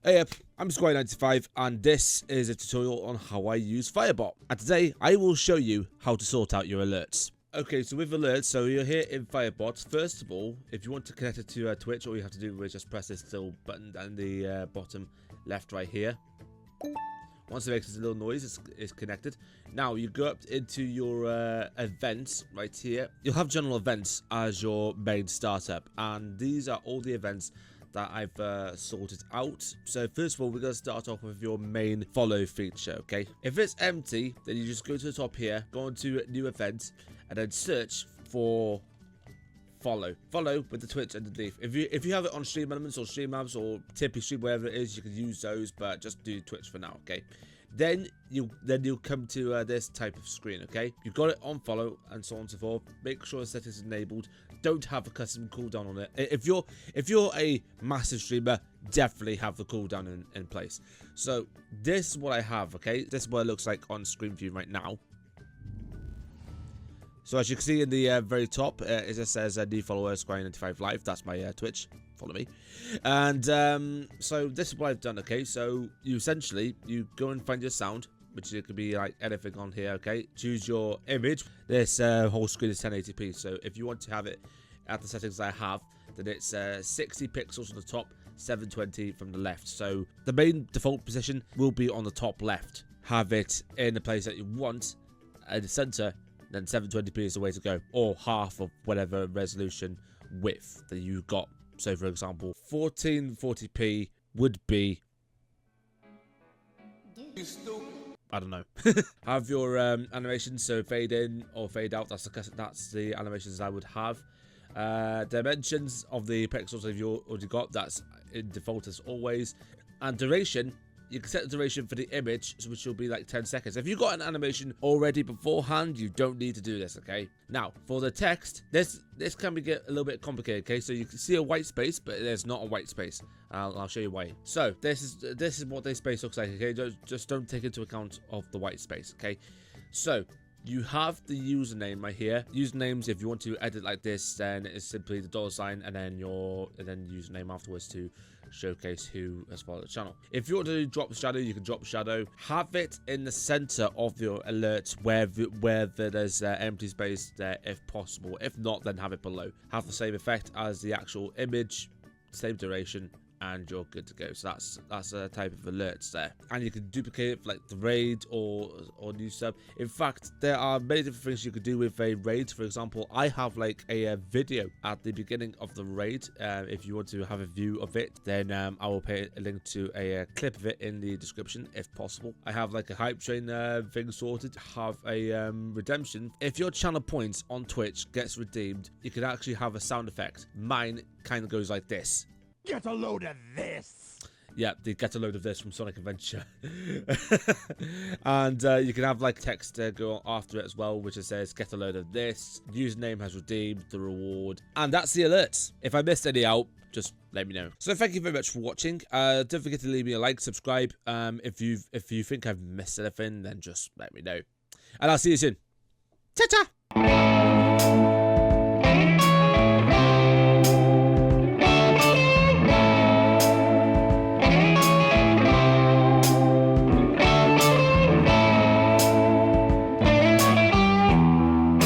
Hey up, I'm Squire95 and this is a tutorial on how I use Firebot. And today I will show you how to sort out your alerts. Okay, so with alerts, so you're here in Firebot. First of all, if you want to connect it to Twitch, all you have to do is just press this little button down the bottom left right here. Once it makes a little noise, it's connected. Now you go up into your events right here. You'll have general events as your main startup, and these are all the events that I've sorted out. So first of all, we're going to start off with your main follow feature, okay? If it's empty, then you just go to the top here, go into new event, and then search for follow with the Twitch underneath. If you have it on Stream Elements or Stream Labs or Tippy Stream, wherever it is, you can use those, but just do Twitch for now, okay? Then you'll come to this type of screen, okay? You've got it on follow and so on and so forth. Make sure the settings is enabled. Don't have a custom cooldown on it. If you're a massive streamer, definitely have the cooldown in place. So this is what I have, okay? This is what it looks like on screen view right now. So as you can see in the very top, it just says new follower Squire95 Live. That's my Twitch. Follow me. And so this is what I've done, okay? So you go and find your sound, which could be like anything on here, okay? Choose your image. This whole screen is 1080p. So if you want to have it at the settings I have, then it's 60 pixels on the top, 720 from the left. So the main default position will be on the top left. Have it in the place that you want, in the center. Then 720p is the way to go, or half of whatever resolution width that you got. So for example, 1440p would be, I don't know. Have your animations, so fade in or fade out. That's the animations I would have. Dimensions of the pixels that you've already got, that's in default as always. And duration, you can set the duration for the image, which will be like 10 seconds. If you've got an animation already beforehand, you don't need to do this, okay? Now, for the text, this can get a little bit complicated, okay? So you can see a white space, but there's not a white space. I'll show you why. So this is what this space looks like, okay? Just don't take into account of the white space, okay? So you have the username right here. Usernames, if you want to edit like this, then it's simply the $sign and then username afterwards to showcase who has followed the channel. If you want to drop shadow, you can drop shadow. Have it in the center of your alert where there's empty space there if possible. If not, then have it below. Have the same effect as the actual image, same duration, and you're good to go. So that's a type of alerts there, and you can duplicate it like the raid or new sub. In fact, there are many different things you could do with a raid. For example, I have like a video at the beginning of the raid. If you want to have a view of it, then I will put a link to a clip of it in the description if possible. I have like a hype train thing sorted. Have a redemption. If your channel points on Twitch gets redeemed, you can actually have a sound effect. Mine kind of goes like this. Get a load of this. Yeah, they get a load of this from Sonic Adventure. And you can have like text go after it as well, which says get a load of this. Username has redeemed the reward. And that's the alerts. If I missed any out, just let me know. So thank you very much for watching. Don't forget to leave me a like, subscribe. If you think I've missed anything, then just let me know. And I'll see you soon. Ta-ta!